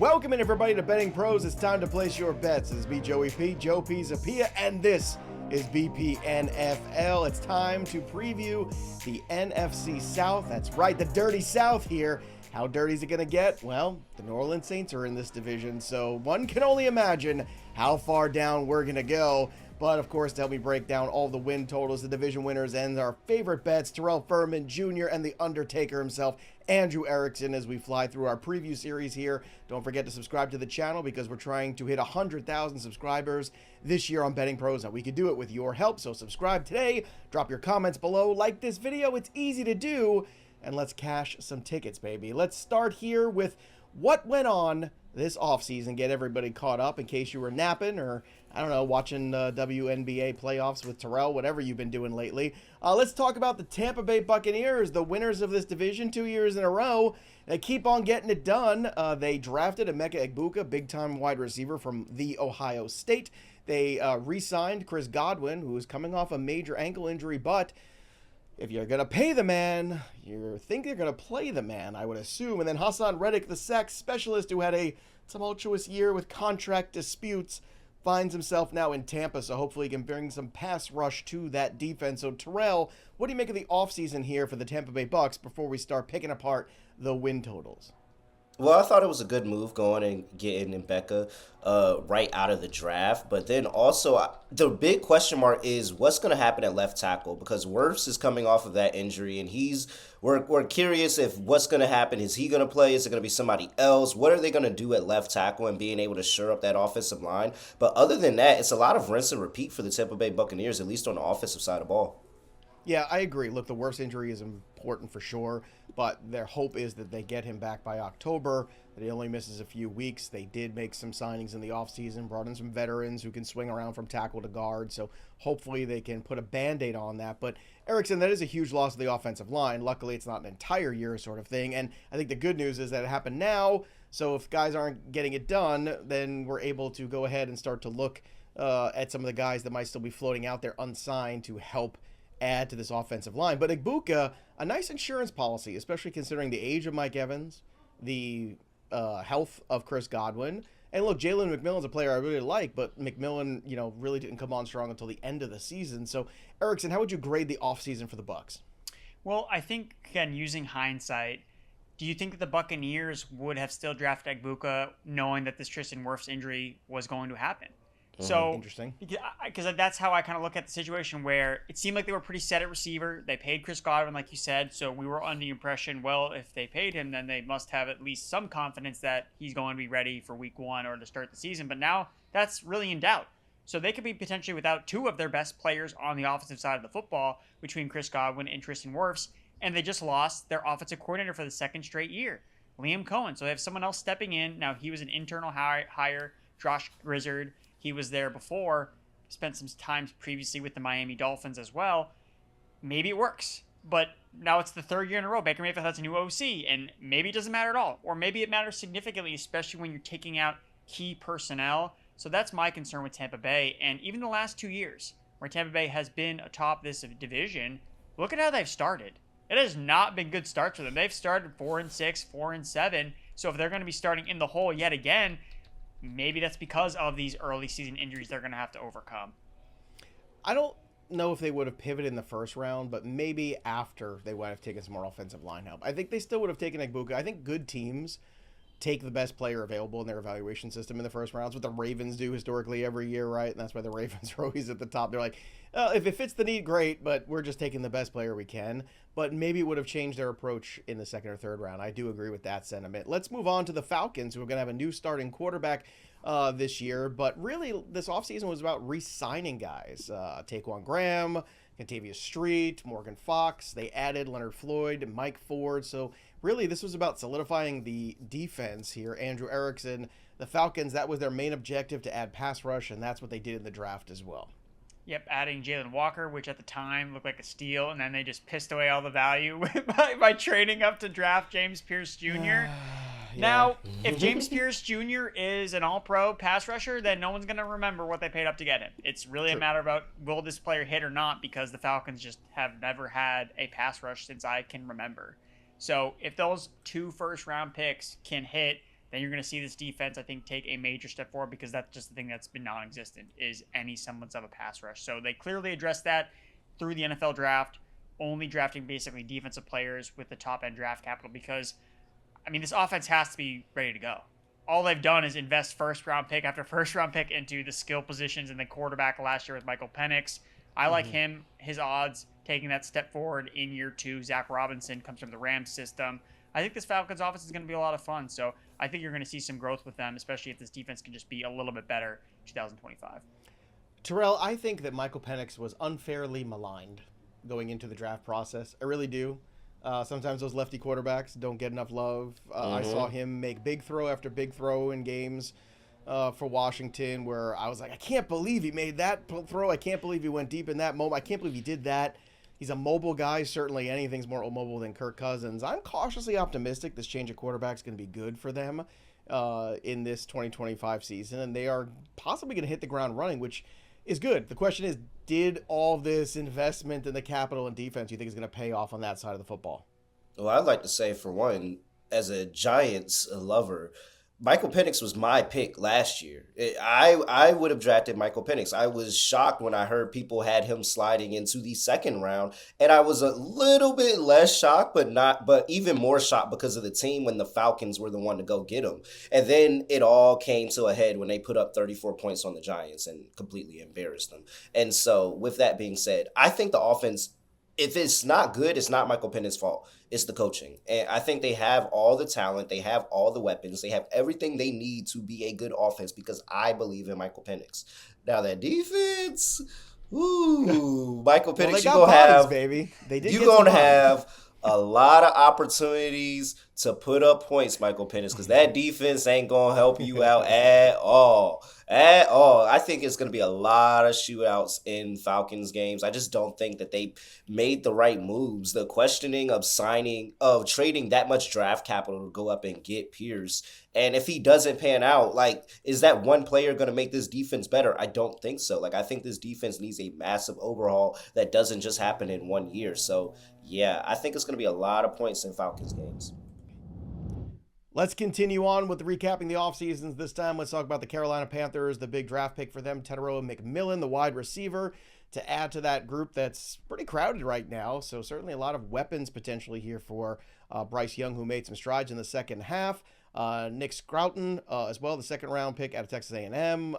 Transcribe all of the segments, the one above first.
Welcome in everybody to Betting Pros. It's time to place your bets. This is me, Joey P, Joe P Zapia, and this is BPNFL. It's time to preview the NFC South. That's right, the dirty South here. How dirty is it going to get? Well, the New Orleans Saints are in this division, so one can only imagine how far down we're going to go. But, of course, to help me break down all the win totals, the division winners, and our favorite bets, Terrell Furman Jr. and the Undertaker himself, Andrew Erickson, as we fly through our preview series here. Don't forget to subscribe to the channel because we're trying to hit 100,000 subscribers this year on Betting Pros. Now, we could do it with your help, so subscribe today. Drop your comments below. Like this video. It's easy to do. And let's cash some tickets, baby. Let's start here with what went on this offseason. Get everybody caught up in case you were napping or, I don't know, watching WNBA playoffs with Terrell, whatever you've been doing lately. Let's talk about the Tampa Bay Buccaneers, the winners of this division 2 years in a row. They keep on getting it done. They drafted Emeka Egbuka, big-time wide receiver from the Ohio State. They re-signed Chris Godwin, who is coming off a major ankle injury, but if you're going to pay the man, you think you're going to play the man, I would assume. And then Hassan Reddick, the sack specialist who had a tumultuous year with contract disputes, finds himself now in Tampa, so hopefully he can bring some pass rush to that defense. So, Terrell, what do you make of the offseason here for the Tampa Bay Bucs before we start picking apart the win totals? Well, I thought it was a good move going and getting Emeka right out of the draft. But then also, the big question mark is what's going to happen at left tackle, because Wirfs is coming off of that injury, and we're curious if what's going to happen. Is he going to play? Is it going to be somebody else? What are they going to do at left tackle and being able to shore up that offensive line? But other than that, it's a lot of rinse and repeat for the Tampa Bay Buccaneers, at least on the offensive side of the ball. Yeah, I agree. Look, the Wirfs injury is important for sure, but their hope is that they get him back by October, that he only misses a few weeks. They did make some signings in the offseason, brought in some veterans who can swing around from tackle to guard, so hopefully they can put a Band-Aid on that. But, Erickson, that is a huge loss of the offensive line. Luckily, it's not an entire year sort of thing, and I think the good news is that it happened now, so if guys aren't getting it done, then we're able to go ahead and start to look at some of the guys that might still be floating out there unsigned to help add to this offensive line. But Egbuka, a nice insurance policy, especially considering the age of Mike Evans, the health of Chris Godwin. And look, Jalen McMillan's a player I really like, but McMillan, really didn't come on strong until the end of the season. So, Erickson, how would you grade the offseason for the Bucs? Well, I think, again, using hindsight, do you think that the Buccaneers would have still drafted Egbuka knowing that this Tristan Wirfs injury was going to happen? So Interesting. Because that's how I kind of look at the situation, where it seemed like they were pretty set at receiver. They paid Chris Godwin, like you said, so we were under the impression, well, if they paid him, then they must have at least some confidence that he's going to be ready for week one or to start the season. But now that's really in doubt. So they could be potentially without two of their best players on the offensive side of the football between Chris Godwin and Tristan Wirfs, and they just lost their offensive coordinator for the second straight year, Liam Cohen. So they have someone else stepping in. Now, he was an internal hire, Josh Grizzard. He was there before, spent some time previously with the Miami Dolphins as well. Maybe it works, but now it's the third year in a row. Baker Mayfield has a new OC, and maybe it doesn't matter at all, or maybe it matters significantly, especially when you're taking out key personnel. So that's my concern with Tampa Bay. And even the last 2 years, where Tampa Bay has been atop this division, look at how they've started. It has not been good starts for them. They've started 4-6, 4-7. So if they're going to be starting in the hole yet again, maybe that's because of these early season injuries they're going to have to overcome. I don't know if they would have pivoted in the first round, but maybe after they would have taken some more offensive line help. I think they still would have taken Egbuka. I think good teams take the best player available in their evaluation system in the first round. That's what the Ravens do historically every year, right? And that's why the Ravens are always at the top. They're like, if it fits the need, great, but we're just taking the best player we can. But maybe it would have changed their approach in the second or third round. I do agree with that sentiment. Let's move on to the Falcons, who are going to have a new starting quarterback this year. But really, this offseason was about re-signing guys. Taquan Graham, Contavious Street, Morgan Fox. They added Leonard Floyd, Mike Ford. So really, this was about solidifying the defense here. Andrew Erickson, the Falcons, that was their main objective, to add pass rush, and that's what they did in the draft as well. Yep, adding Jalen Walker, which at the time looked like a steal, and then they just pissed away all the value by trading up to draft James Pierce Jr. Now, if James Pierce Jr. is an all-pro pass rusher, then no one's going to remember what they paid up to get him. It's really a matter about will this player hit or not, because the Falcons just have never had a pass rush since I can remember. So if those 2 first-round picks can hit, then you're going to see this defense, I think, take a major step forward, because that's just the thing that's been non-existent, is any semblance of a pass rush. So they clearly addressed that through the NFL draft, only drafting basically defensive players with the top-end draft capital, because, I mean, this offense has to be ready to go. All they've done is invest first-round pick after first-round pick into the skill positions, and the quarterback last year with Michael Penix. I like him, his odds, taking that step forward in year 2. Zach Robinson comes from the Rams system. I think this Falcons offense is going to be a lot of fun, so I think you're going to see some growth with them, especially if this defense can just be a little bit better in 2025. Terrell, I think that Michael Penix was unfairly maligned going into the draft process. I really do. Sometimes those lefty quarterbacks don't get enough love. I saw him make big throw after big throw in games for Washington where I was like, I can't believe he made that throw. I can't believe he went deep in that moment. I can't believe he did that. He's a mobile guy. Certainly anything's more mobile than Kirk Cousins. I'm cautiously optimistic this change of quarterback is going to be good for them in this 2025 season, and they are possibly going to hit the ground running, which is good. The question is, did all this investment in the capital and defense you think is going to pay off on that side of the football? Well, I'd like to say, for one, as a Giants lover, Michael Penix was my pick last year. I would have drafted Michael Penix. I was shocked when I heard people had him sliding into the second round, and I was a little bit less shocked, but even more shocked because of the team when the Falcons were the one to go get him. And then it all came to a head when they put up 34 points on the Giants and completely embarrassed them. And so, with that being said, I think the offense, if it's not good, it's not Michael Penix's fault. It's the coaching. And I think they have all the talent. They have all the weapons. They have everything they need to be a good offense because I believe in Michael Penix. Now, that defense, Michael Penix, you're going to have, baby. You're going to have a lot of opportunities to put up points, Michael Penix, because that defense ain't going to help you out at all. At all. I think it's going to be a lot of shootouts in Falcons games. I just don't think that they made the right moves. The questioning of trading that much draft capital to go up and get Pierce. And if he doesn't pan out, is that one player going to make this defense better? I don't think so. I think this defense needs a massive overhaul that doesn't just happen in 1 year. So, yeah, I think it's going to be a lot of points in Falcons games. Let's continue on with recapping the offseasons. This time, let's talk about the Carolina Panthers, the big draft pick for them, Tetairoa McMillan, the wide receiver, to add to that group that's pretty crowded right now. So certainly a lot of weapons potentially here for Bryce Young, who made some strides in the second half. Nick Scrouton as well, the second-round pick out of Texas A&M.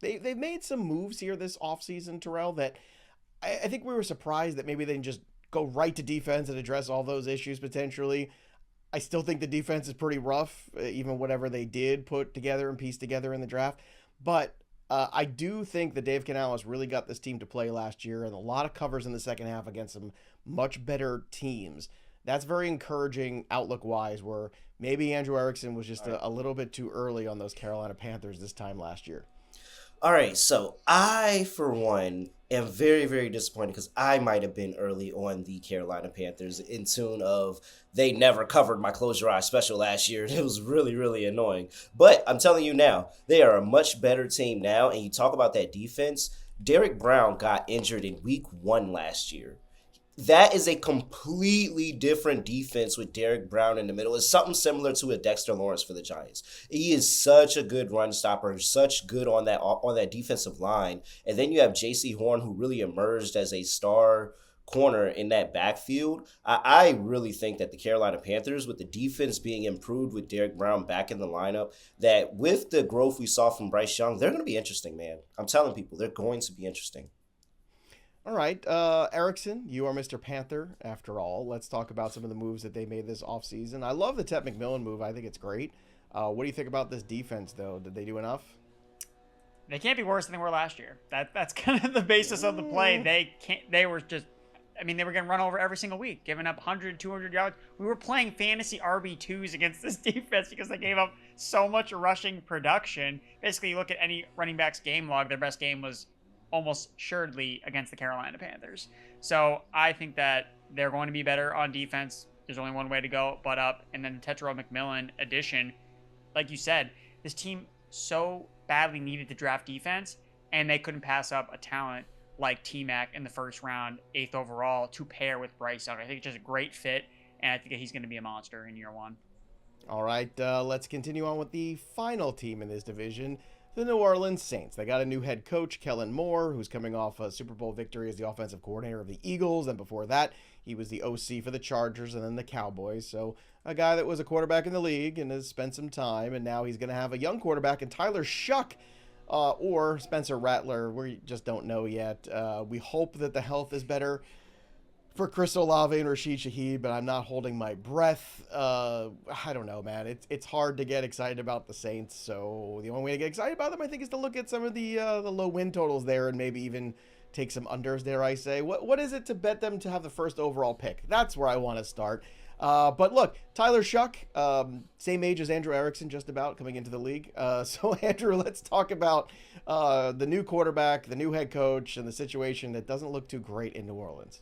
They've made some moves here this offseason, Terrell, that I think we were surprised that maybe they didn't just go right to defense and address all those issues potentially. I still think the defense is pretty rough, even whatever they did put together and piece together in the draft. But I do think that Dave Canales really got this team to play last year, and a lot of covers in the second half against some much better teams. That's very encouraging outlook-wise, where maybe Andrew Erickson was just a little bit too early on those Carolina Panthers this time last year. All right, so I, for one, am very, very disappointed because I might have been early on the Carolina Panthers in tune of they never covered my Close Your Eyes special last year. It was really, really annoying. But I'm telling you now, they are a much better team now. And you talk about that defense. Derrick Brown got injured in week 1 last year. That is a completely different defense with Derrick Brown in the middle. It's something similar to a Dexter Lawrence for the Giants. He is such a good run stopper, such good on that defensive line. And then you have J.C. Horn, who really emerged as a star corner in that backfield. I really think that the Carolina Panthers, with the defense being improved with Derrick Brown back in the lineup, that with the growth we saw from Bryce Young, they're going to be interesting, man. I'm telling people, they're going to be interesting. All right, Erickson, you are Mr. Panther after all. Let's talk about some of the moves that they made this offseason. I love the Tet McMillan move. I think it's great. What do you think about this defense, though? Did they do enough? They can't be worse than they were last year. That's kind of the basis of the play. They were getting run over every single week, giving up 100, 200 yards. We were playing fantasy RB2s against this defense because they gave up so much rushing production. Basically, you look at any running back's game log, their best game was almost assuredly against the Carolina Panthers. So I think that they're going to be better on defense. There's only one way to go, but up. And then the Tetairoa McMillan addition, like you said, this team so badly needed to draft defense, and they couldn't pass up a talent like T-Mac in the first round, 8th overall, to pair with Bryce Young. I think it's just a great fit, and I think he's going to be a monster in year 1. All right, let's continue on with the final team in this division, the New Orleans Saints. They got a new head coach, Kellen Moore, who's coming off a Super Bowl victory as the offensive coordinator of the Eagles, and before that, he was the OC for the Chargers and then the Cowboys. So a guy that was a quarterback in the league and has spent some time, and now he's going to have a young quarterback in Tyler Shuck or Spencer Rattler. We just don't know yet. We hope that the health is better for Chris Olave and Rashid Shaheed, but I'm not holding my breath. I don't know, man. It's hard to get excited about the Saints, so the only way to get excited about them, I think, is to look at some of the low win totals there and maybe even take some unders, dare I say. What is it to bet them to have the first overall pick? That's where I want to start. But look, Tyler Shuck, same age as Andrew Erickson, just about coming into the league. So Andrew, let's talk about the new quarterback, the new head coach, and the situation that doesn't look too great in New Orleans.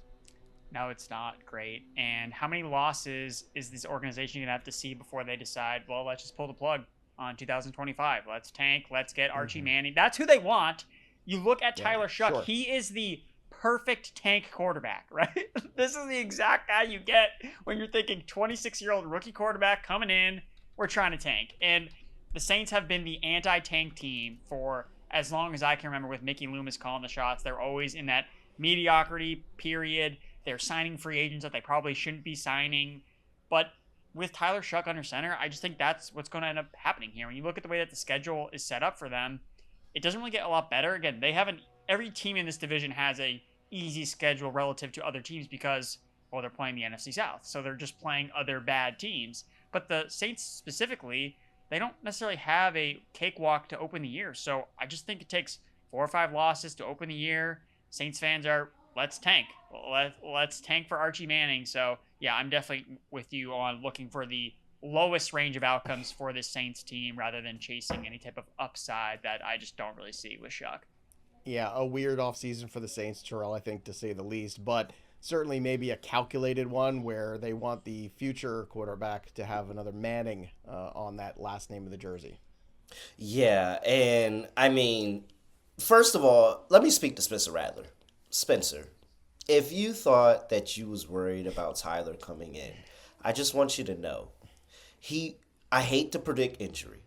No, it's not great. And how many losses is this organization going to have to see before they decide, well, let's just pull the plug on 2025. Let's tank. Let's get Archie Manning. That's who they want. You look at Tyler Shuck. Sure. He is the perfect tank quarterback, right? This is the exact guy you get when you're thinking 26-year-old rookie quarterback coming in, we're trying to tank. And the Saints have been the anti-tank team for as long as I can remember, with Mickey Loomis calling the shots. They're always in that mediocrity period. They're signing free agents that they probably shouldn't be signing. But with Tyler Shuck under center, I just think that's what's going to end up happening here. When you look at the way that the schedule is set up for them, it doesn't really get a lot better. Again, they haven't. Every team in this division has a easy schedule relative to other teams because, well, they're playing the NFC South. So they're just playing other bad teams. But the Saints specifically, they don't necessarily have a cakewalk to open the year. So I just think it takes 4 or 5 losses to open the year. Saints fans are, let's tank. Let's tank for Archie Manning. So, yeah, I'm definitely with you on looking for the lowest range of outcomes for this Saints team rather than chasing any type of upside that I just don't really see with Shuck. Yeah, a weird offseason for the Saints, Terrell, I think, to say the least. But certainly maybe a calculated one where they want the future quarterback to have another Manning on that last name of the jersey. Yeah, and I mean, first of all, let me speak to Spencer Rattler. Spencer, if you thought that you was worried about Tyler coming in, I just want you to know, I hate to predict injury,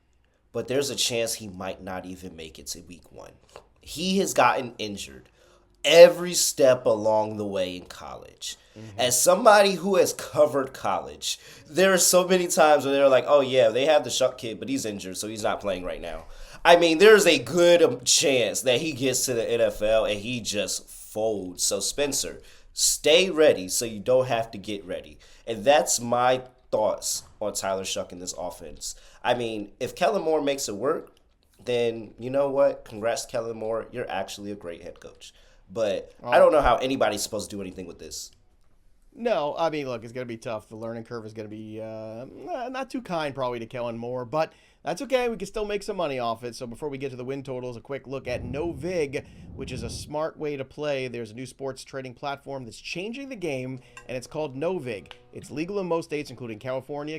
but there's a chance he might not even make it to week 1. He has gotten injured every step along the way in college. Mm-hmm. As somebody who has covered college, there are so many times where they're like, oh yeah, they have the Shuck kid, but he's injured, so he's not playing right now. I mean, there's a good chance that he gets to the NFL and he just folds. So Spencer, stay ready so you don't have to get ready. And that's my thoughts on Tyler Shuck in this offense. I mean, if Kellen Moore makes it work, then you know what? Congrats, Kellen Moore. You're actually a great head coach. But I don't know how anybody's supposed to do anything with this. No, I mean, look, it's going to be tough. The learning curve is going to be not too kind probably to Kellen Moore, but that's okay. We can still make some money off it. So before we get to the win totals, a quick look at NoVig, which is a smart way to play. There's a new sports trading platform that's changing the game, and it's called NoVig. It's legal in most states, including California,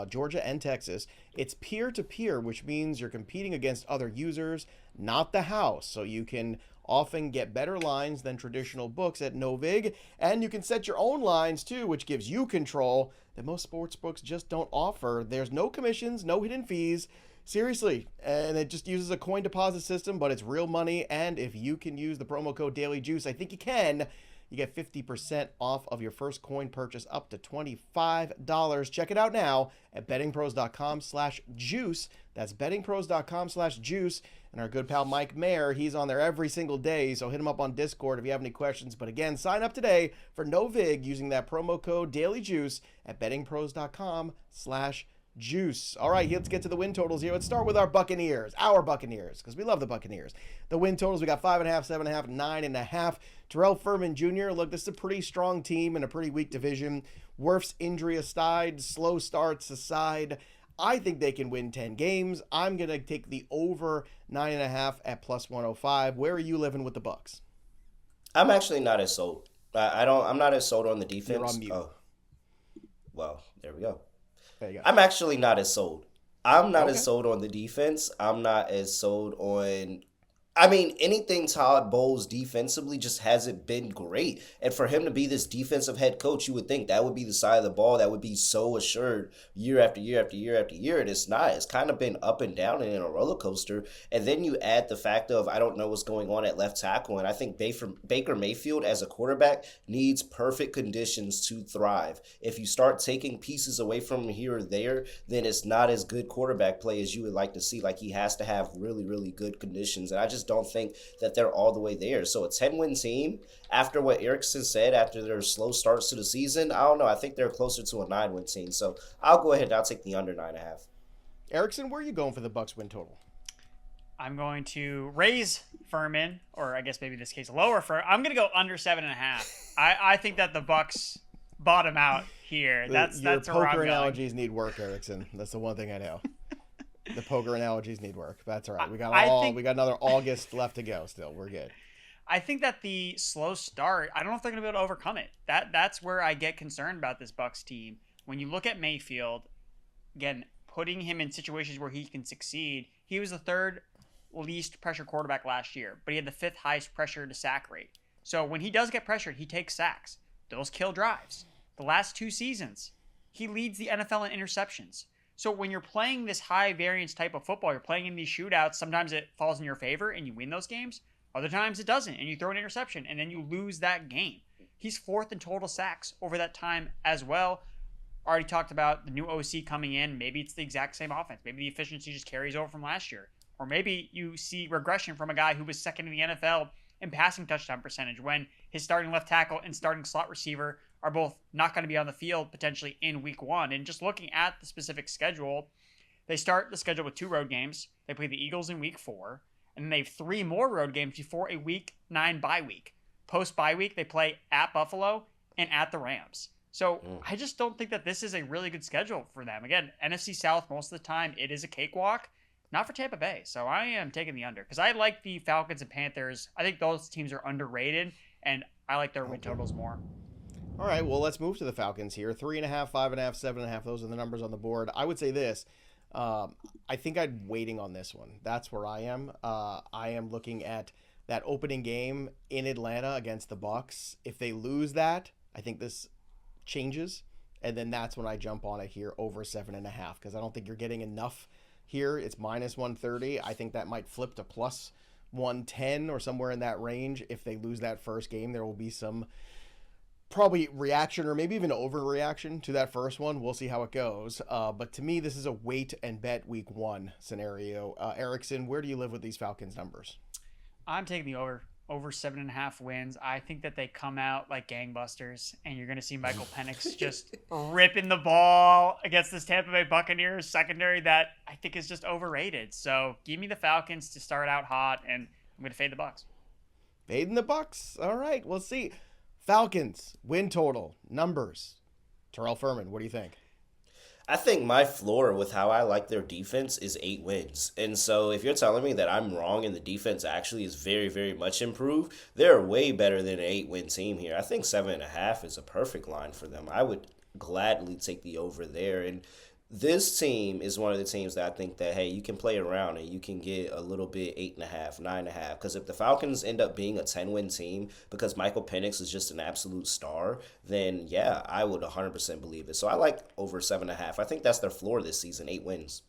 Georgia, and Texas. It's peer-to-peer, which means you're competing against other users, not the house. So you can often get better lines than traditional books at NoVig, and you can set your own lines too, which gives you control that most sports books just don't offer. There's no commissions, no hidden fees, seriously, and it just uses a coin deposit system, but it's real money. And if you can use the promo code DailyJuice, I think you can, you get 50% off of your first coin purchase up to $25. Check it out now at bettingpros.com/juice. That's bettingpros.com/juice. And our good pal Mike Mayer, he's on there every single day, so hit him up on Discord if you have any questions. But again, sign up today for NoVig using that promo code DailyJuice at bettingpros.com/juice. All right, let's get to the win totals here. Let's start with our Buccaneers, because we love the Buccaneers. The win totals, we got 5.5, 7.5, 9.5. Terrell Furman Jr., look, this is a pretty strong team in a pretty weak division. Wirf's injury aside, slow starts aside, I think they can win 10 games. I'm going to take the over 9.5 at plus 105. Where are you living with the Bucs? I'm actually not as sold. I'm not as sold on the defense. You're on mute. Oh, well, there we go. There you go. I'm actually not as sold. I'm not as sold on the defense. I'm not as sold on I mean, anything Todd Bowles defensively just hasn't been great. And for him to be this defensive head coach, you would think that would be the side of the ball that would be so assured year after year after year after year. And it's not. It's kind of been up and down and in a roller coaster. And then you add the fact of, I don't know what's going on at left tackle. And I think Baker Mayfield as a quarterback needs perfect conditions to thrive. If you start taking pieces away from here or there, then it's not as good quarterback play as you would like to see. Like, he has to have really, really good conditions. And I just don't think that they're all the way there. So a 10-win team, after what Erickson said, after their slow starts to the season, I don't know. I think they're closer to a 9-win team. So I'll go ahead and I'll take the under 9.5. Erickson, where are you going for the Bucs win total? I'm going to raise Furman, or I guess maybe in this case lower Furman. I'm going to go under 7.5. I think that the Bucs bottom out here. That's Your where I'm poker going. analogies need work, Erickson. That's the one thing I know. The poker analogies need work. That's all right. We got another August left to go still. We're good. I think that the slow start, I don't know if they're going to be able to overcome it. That's where I get concerned about this Bucs team. When you look at Mayfield, again, putting him in situations where he can succeed, he was the third least pressure quarterback last year, but he had the fifth highest pressure to sack rate. So when he does get pressured, he takes sacks. Those kill drives. The last 2 seasons, he leads the NFL in interceptions. So when you're playing this high variance type of football, you're playing in these shootouts, sometimes it falls in your favor and you win those games. Other times it doesn't, and you throw an interception, and then you lose that game. He's 4th in total sacks over that time as well. Already talked about the new OC coming in. Maybe it's the exact same offense. Maybe the efficiency just carries over from last year. Or maybe you see regression from a guy who was second in the NFL in passing touchdown percentage when his starting left tackle and starting slot receiver are both not going to be on the field potentially in week 1. And just looking at the specific schedule, they start the schedule with 2 road games. They play the Eagles in week 4, and then they have 3 more road games before a week 9 bye week. Post bye week, they play at Buffalo and at the Rams. So I just don't think that this is a really good schedule for them. Again, NFC South, most of the time, it is a cakewalk. Not for Tampa Bay. So I am taking the under because I like the Falcons and Panthers. I think those teams are underrated, and I like their win totals more. All right, well, let's move to the Falcons here. 3.5, 5.5, 7.5. Those are the numbers on the board. I would say this. I think I'm waiting on this one. That's where I am. I am looking at that opening game in Atlanta against the Bucs. If they lose that, I think this changes, and then that's when I jump on it here over 7.5 because I don't think you're getting enough here. It's minus 130. I think that might flip to plus 110 or somewhere in that range. If they lose that first game, there will be some probably reaction or maybe even overreaction to that first one. We'll see how it goes. But to me, this is a wait and bet week 1 scenario. Erickson, where do you live with these Falcons numbers? I'm taking the over 7.5 wins. I think that they come out like gangbusters, and you're going to see Michael Penix just ripping the ball against this Tampa Bay Buccaneers secondary that I think is just overrated. So give me the Falcons to start out hot, and I'm going to fade the Bucs. Fading the Bucs. All right, we'll see. Falcons win total numbers. Terrell Furman, what do you think? I think my floor with how I like their defense is 8 wins. And so if you're telling me that I'm wrong and the defense actually is very, very much improved, they're way better than an 8-win team here. I think 7.5 is a perfect line for them. I would gladly take the over there. And this team is one of the teams that I think that, hey, you can play around and you can get a little bit 8.5, 9.5. Because if the Falcons end up being a 10-win team because Michael Penix is just an absolute star, then, yeah, I would 100% believe it. So I like over 7.5. I think that's their floor this season, 8 wins.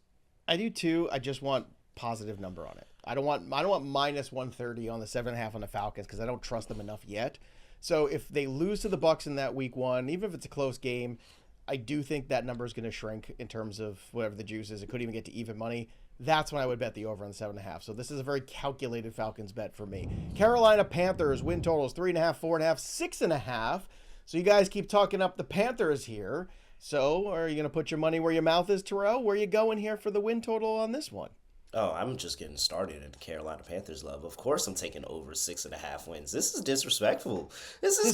I do too. I just want positive number on it. I don't want minus 130 on the 7.5 on the Falcons because I don't trust them enough yet. So if they lose to the Bucs in that week 1, even if it's a close game, I do think that number is going to shrink in terms of whatever the juice is. It could even get to even money. That's when I would bet the over on the 7.5. So this is a very calculated Falcons bet for me. Carolina Panthers win totals 3.5, 4.5, 6.5. So you guys keep talking up the Panthers here. So are you going to put your money where your mouth is, Terrell? Where are you going here for the win total on this one? Oh, I'm just getting started in the Carolina Panthers love. Of course I'm taking over 6.5 wins. This is disrespectful. This is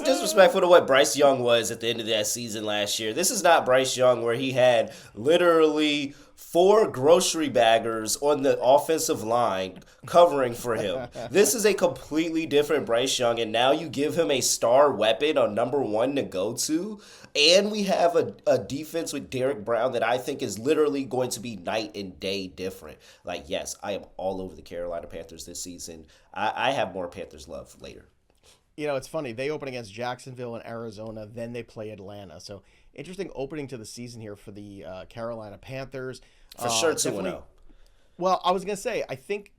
disrespectful to what Bryce Young was at the end of that season last year. This is not Bryce Young where he had literally 4 grocery baggers on the offensive line covering for him. This is a completely different Bryce Young, and now you give him a star weapon on number 1 to go to, and we have a defense with Derek Brown that I think is literally going to be night and day different. Like, yes, I am all over the Carolina Panthers this season. I have more Panthers love later. You know, it's funny. They open against Jacksonville and Arizona, then they play Atlanta. So, interesting opening to the season here for the Carolina Panthers. For sure, 2-0. Well, I was going to say, I think,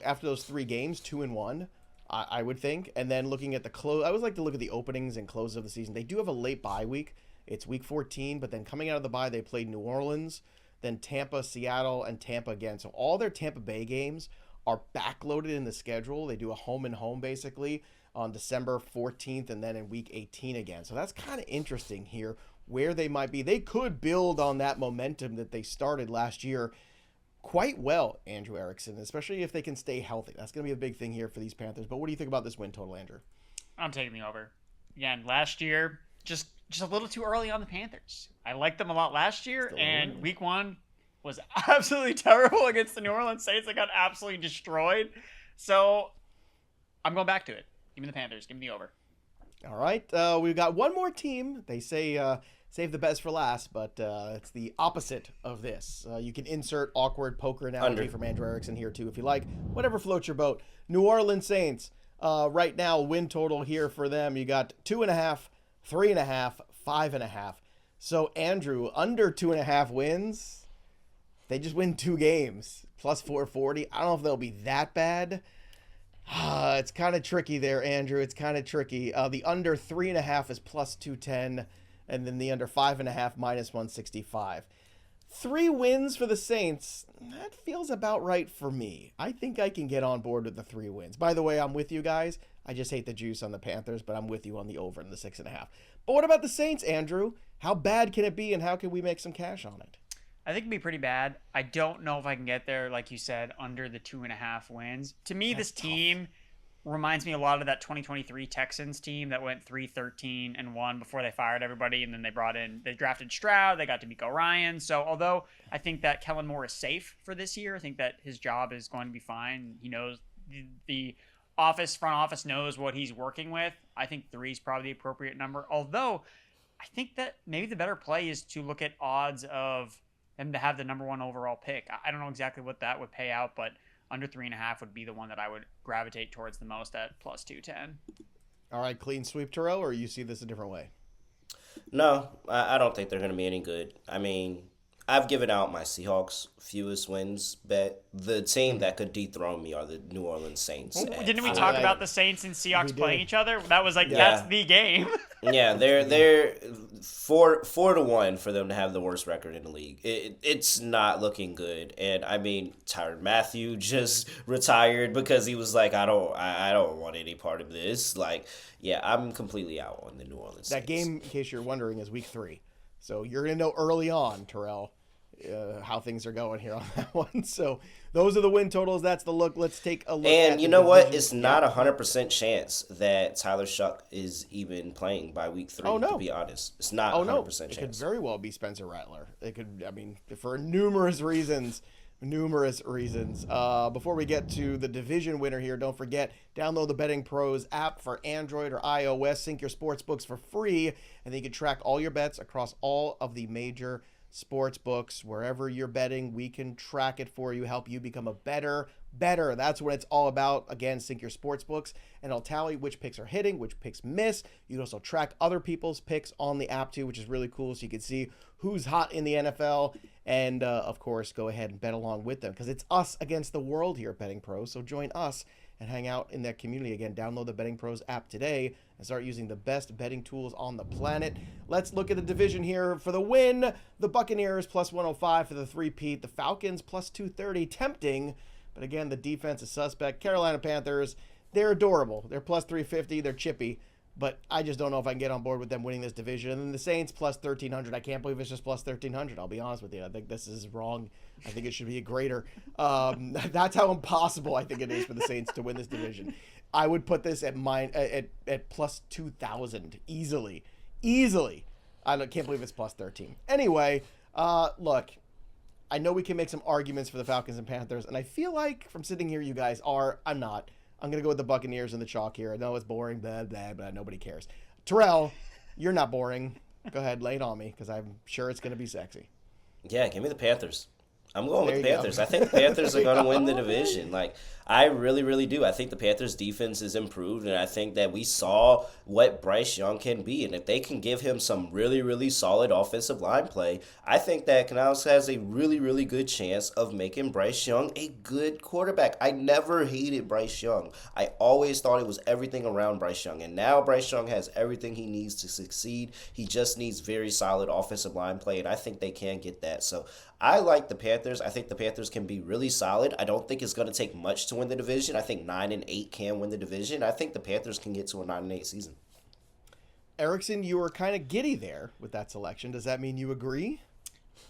after those 3 games, 2-1, I would think. And then looking at the close, I always like to look at the openings and closes of the season. They do have a late bye week. It's week 14, but then coming out of the bye, they played New Orleans, then Tampa, Seattle, and Tampa again. So all their Tampa Bay games are backloaded in the schedule. They do a home and home, basically, on December 14th and then in week 18 again. So that's kind of interesting here where they might be. They could build on that momentum that they started last year quite well, Andrew Erickson, especially if they can stay healthy. That's going to be a big thing here for these Panthers. But what do you think about this win total, Andrew? I'm taking the over. Again, last year, just a little too early on the Panthers. I liked them a lot last year, and week 1 was absolutely terrible against the New Orleans Saints. They got absolutely destroyed. So I'm going back to it. Give me the Panthers. Give me the over. All right. We've got one more team. They say save the best for last, but it's the opposite of this. You can insert awkward poker analogy from Andrew Erickson here, too, if you like. Whatever floats your boat. New Orleans Saints, right now, win total here for them. You got 2.5, 3.5, 5.5. So, Andrew, under 2.5 wins, they just win 2 games, plus 440. I don't know if they'll be that bad. It's kind of tricky there, Andrew. It's kind of tricky. The under 3.5 is plus 210, and then the under 5.5 minus 165. 3 wins for the Saints. That feels about right for me. I think I can get on board with the 3 wins. By the way, I'm with you guys. I just hate the juice on the Panthers, but I'm with you on the over and the 6.5. But what about the Saints, Andrew? How bad can it be, and how can we make some cash on it? I think it'd be pretty bad. I don't know if I can get there, like you said, under the 2.5 wins. To me, this team reminds me a lot of that 2023 Texans team that went 3-13-1 before they fired everybody, and then they drafted Stroud, they got D'Amico Ryan. So although I think that Kellen Moore is safe for this year, I think that his job is going to be fine. He knows the front office knows what he's working with. I think 3 is probably the appropriate number. Although I think that maybe the better play is to look at odds of them to have the number 1 overall pick. I don't know exactly what that would pay out, but under 3.5 would be the one that I would gravitate towards the most at plus 210. All right, clean sweep, Terrell, or you see this a different way? No, I don't think they're going to be any good. I mean, I've given out my Seahawks fewest wins bet. The team that could dethrone me are the New Orleans Saints. Didn't we talk about the Saints and Seahawks playing each other? That was that's the game. Yeah, they're 4-1 for them to have the worst record in the league. It's not looking good. And I mean, Tyrann Mathieu just retired because he was like, I don't want any part of this. Like, yeah, I'm completely out on the New Orleans Saints. That game, in case you're wondering, is week 3. So you're going to know early on, Terrell, how things are going here on that one. So those are the win totals. That's the look. Let's take a look. And you know what? It's not 100% chance that Tyler Shuck is even playing by week 3, to be honest. It's not 100% chance. It could very well be Spencer Rattler. It could, I mean, for numerous reasons. Before we get to the division winner here, don't forget, download the BettingPros app for Android or iOS. Sync your sports books for free, and then you can track all your bets across all of the major sports books. Wherever you're betting, we can track it for you, help you become a better. That's what it's all about. Again, sync your sports books, and it'll tally which picks are hitting, which picks miss. You can also track other people's picks on the app too, which is really cool, so you can see who's hot in the NFL. And, of course, go ahead and bet along with them, because it's us against the world here at Betting Pros. So join us and hang out in that community. Again, download the Betting Pros app today and start using the best betting tools on the planet. Let's look at the division here. For the win, the Buccaneers plus 105 for the three-peat. The Falcons plus 230, tempting. But again, the defense is suspect. Carolina Panthers, they're adorable. They're plus 350. They're chippy. But I just don't know if I can get on board with them winning this division. And then the Saints plus 1,300. I can't believe it's just plus 1,300. I'll be honest with you. I think this is wrong. I think it should be a greater. That's how impossible I think it is for the Saints to win this division. I would put this at plus 2,000 easily. I can't believe it's plus 13. Anyway, look, I know we can make some arguments for the Falcons and Panthers, and I feel like from sitting here, you guys are. I'm not. I'm going to go with the Buccaneers and the chalk here. I know it's boring, blah, blah, blah. Nobody cares. Terrell, you're not boring. Go ahead, lay it on me, because I'm sure it's going to be sexy. Yeah, give me the Panthers. I'm going There with the you Panthers. go. I think the Panthers are going to win the division. Like, I really, really do. I think the Panthers' defense is improved, and I think that we saw what Bryce Young can be. And if they can give him some really, really solid offensive line play, I think that Canales has a really, really good chance of making Bryce Young a good quarterback. I never hated Bryce Young. I always thought it was everything around Bryce Young. And now Bryce Young has everything he needs to succeed. He just needs very solid offensive line play, and I think they can get that. So I like the Panthers. I think the Panthers can be really solid. I don't think it's going to take much to win the division. I think 9-8 can win the division. I think the Panthers can get to a 9-8 season. Erickson, you were kind of giddy there with that selection. Does that mean you agree?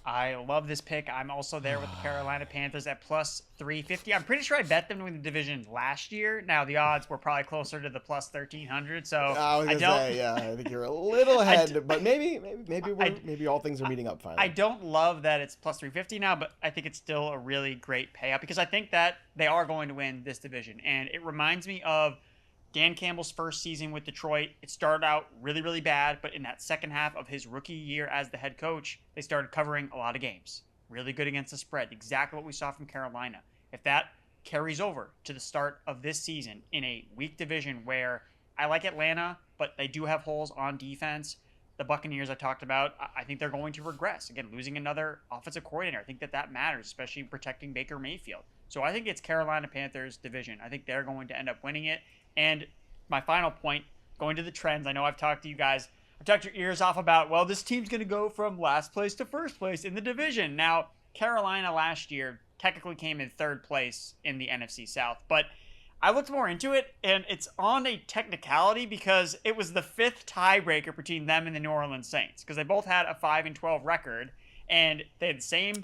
I love this pick. I'm also there with the Carolina Panthers at plus 350. I'm pretty sure I bet them to win the division last year. Now, the odds were probably closer to the plus 1,300. So I was going to say, yeah, I think you're a little ahead, but maybe all things are meeting up finally. I don't love that it's plus 350 now, but I think it's still a really great payout because I think that they are going to win this division. And it reminds me of Dan Campbell's first season with Detroit. It started out really, really bad, but in that second half of his rookie year as the head coach, they started covering a lot of games. Really good against the spread. Exactly what we saw from Carolina. If that carries over to the start of this season in a weak division where I like Atlanta, but they do have holes on defense. The Buccaneers I talked about, I think they're going to regress. Again, losing another offensive coordinator. I think that matters, especially protecting Baker Mayfield. So I think it's Carolina Panthers division. I think they're going to end up winning it. And my final point, going to the trends, I know I've talked to you guys, I've talked your ears off about, well, this team's going to go from last place to first place in the division. Now, Carolina last year technically came in third place in the NFC South, but I looked more into it, and it's on a technicality because it was the fifth tiebreaker between them and the New Orleans Saints because they both had a 5-12 record, and they had the same.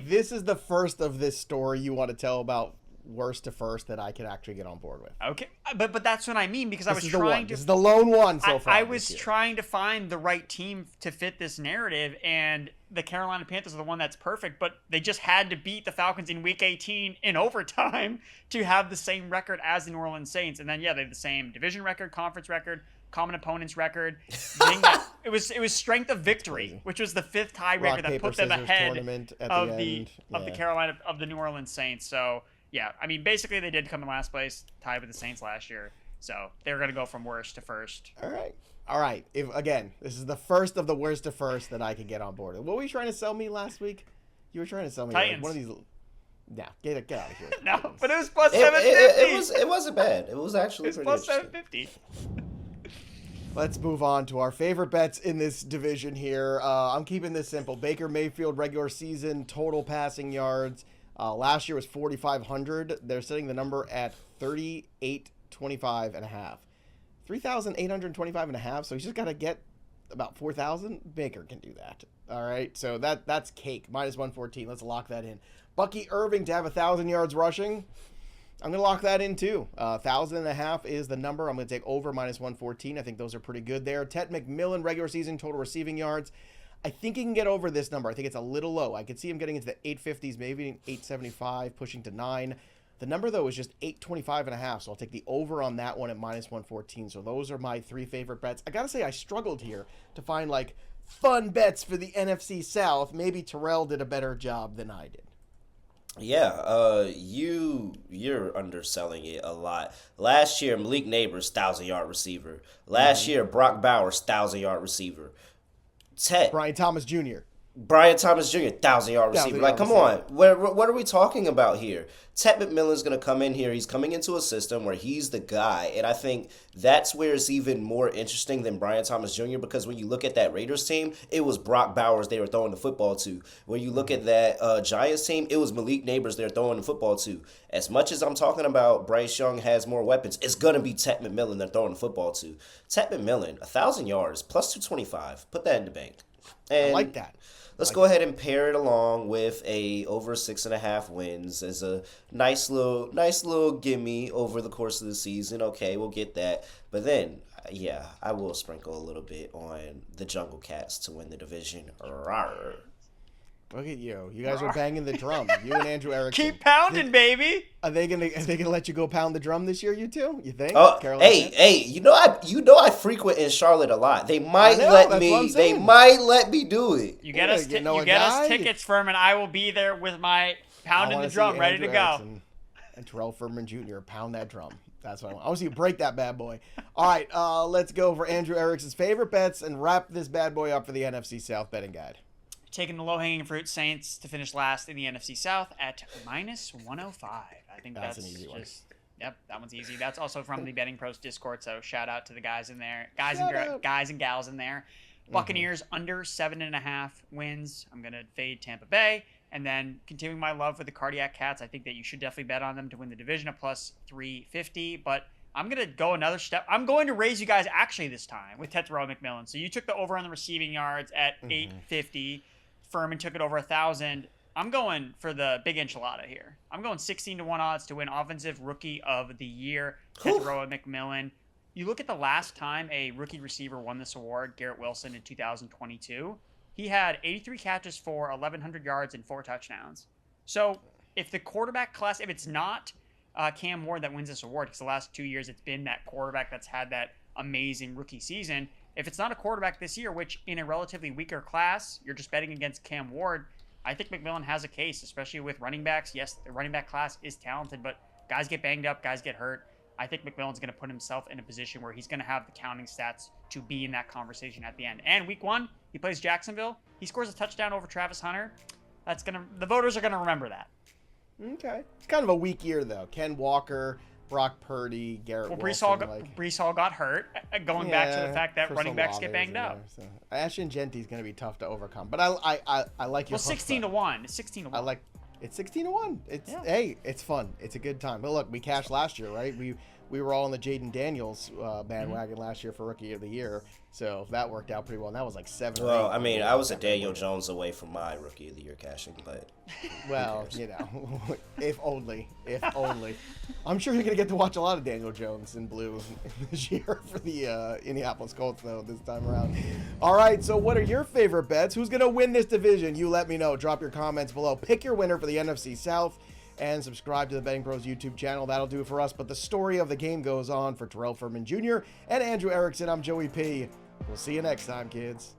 This is the first of this story you want to tell about worst to first that I could actually get on board with. Okay, but that's what I mean because This is the lone one so far. I was trying to find the right team to fit this narrative, and the Carolina Panthers are the one that's perfect, but they just had to beat the Falcons in Week 18 in overtime to have the same record as the New Orleans Saints. And then, yeah, they had the same division record, conference record, common opponents record. It was strength of victory, which was the fifth tiebreaker that put them ahead of the New Orleans Saints. So, yeah, I mean, basically they did come in last place, tied with the Saints last year. So they're going to go from worst to first. All right. This is the first of the worst to first that I could get on board. What were you trying to sell me last week? You were trying to sell me Titans. Like one of these. Nah, get out of here. No, but it was plus 750. It wasn't bad. It was actually pretty plus interesting. 750. Let's move on to our favorite bets in this division here. I'm keeping this simple. Baker Mayfield regular season total passing yards. Last year was 4,500. They're setting the number at 3,825 and a half. 3,825 and a half. So he's just got to get about 4,000. Baker can do that. All right. So that's cake. Minus 114. Let's lock that in. Bucky Irving to have 1,000 yards rushing. I'm going to lock that in too. 1,000 and a half is the number. I'm going to take over minus 114. I think those are pretty good there. Tetairoa McMillan regular season total receiving yards. I think he can get over this number. I think it's a little low. I could see him getting into the 850s, maybe 875, pushing to 9. The number, though, is just 825 and a half, so I'll take the over on that one at minus 114. So those are my three favorite bets. I got to say, I struggled here to find, fun bets for the NFC South. Maybe Terrell did a better job than I did. Yeah, you're underselling it a lot. Last year, Malik Neighbors, 1,000-yard receiver. Last year, Brock Bowers, 1,000-yard receiver. Brian Thomas Jr., 1,000-yard receiver. Come on. What are we talking about here? Tetairoa McMillan's going to come in here. He's coming into a system where he's the guy. And I think that's where it's even more interesting than Brian Thomas Jr. because when you look at that Raiders team, it was Brock Bowers they were throwing the football to. When you look at that Giants team, it was Malik Neighbors they're throwing the football to. As much as I'm talking about Bryce Young has more weapons, it's going to be Tetairoa McMillan they're throwing the football to. Tetairoa McMillan, 1,000 yards, plus 225. Put that in the bank. And I like that. Let's go ahead and pair it along with a over 6.5 wins as a nice little gimme over the course of the season. Okay, we'll get that. But then, yeah, I will sprinkle a little bit on the Jungle Cats to win the division. Rawr. Look at you. You guys are banging the drum. You and Andrew Erickson. Keep pounding, baby. Are they gonna let you go pound the drum this year? You two? You think? Oh, Carolina hey, you know I frequent in Charlotte a lot. They might let me. They might let me do it. You get us tickets, Furman. I will be there with my pounding the drum, ready to go. Erickson and Terrell Furman Jr. Pound that drum. That's what I want. I want to see you break that bad boy. All right, let's go for Andrew Erickson's favorite bets and wrap this bad boy up for the NFC South betting guide. Taking the low-hanging fruit, Saints to finish last in the NFC South at -105. I think that's an easy one. Yep, that one's easy. That's also from the BettingPros Discord, so shout out to the guys in there, guys and gals in there. Buccaneers under 7.5 wins. I'm gonna fade Tampa Bay, and then continuing my love for the Cardiac Cats. I think that you should definitely bet on them to win the division at +350, but I'm going to go another step. I'm going to raise you guys actually this time with Tetairoa McMillan. So you took the over on the receiving yards at 850. Furman took it over 1,000. I'm going for the big enchilada here. I'm going 16-1 odds to win Offensive Rookie of the Year, Tetairoa McMillan. You look at the last time a rookie receiver won this award, Garrett Wilson in 2022. He had 83 catches for 1,100 yards and 4 touchdowns. So if the quarterback class, if it's not Cam Ward that wins this award, because the last 2 years it's been that quarterback that's had that amazing rookie season. If it's not a quarterback this year, which in a relatively weaker class, you're just betting against Cam Ward, I think McMillan has a case, especially with running backs. Yes, the running back class is talented, but guys get banged up, guys get hurt. I think McMillan's going to put himself in a position where he's going to have the counting stats to be in that conversation at the end. And week 1, he plays Jacksonville. He scores a touchdown over Travis Hunter. The voters are going to remember that. Okay. It's kind of a weak year, though. Ken Walker, Brock Purdy, Garrett Wilson. Breece Hall got hurt, going back to the fact that running backs get banged up. So. Ashton Genty's going to be tough to overcome. But I like your 16-1. It's 16-1. It's 16-1. Hey, it's fun. It's a good time. But look, we cashed last year, right? We were all on the Jaden Daniels bandwagon last year for Rookie of the Year. So that worked out pretty well. And that was like 7 or 8. Well, I mean, I was a Daniel Jones away from my Rookie of the Year cashing, but... Well, if only. I'm sure you're going to get to watch a lot of Daniel Jones in blue this year for the Indianapolis Colts, though, this time around. All right, so what are your favorite bets? Who's going to win this division? You let me know. Drop your comments below. Pick your winner for the NFC South and subscribe to the Betting Pros YouTube channel. That'll do it for us, but the story of the game goes on for Terrell Furman Jr. and Andrew Erickson. I'm Joey P. We'll see you next time, kids.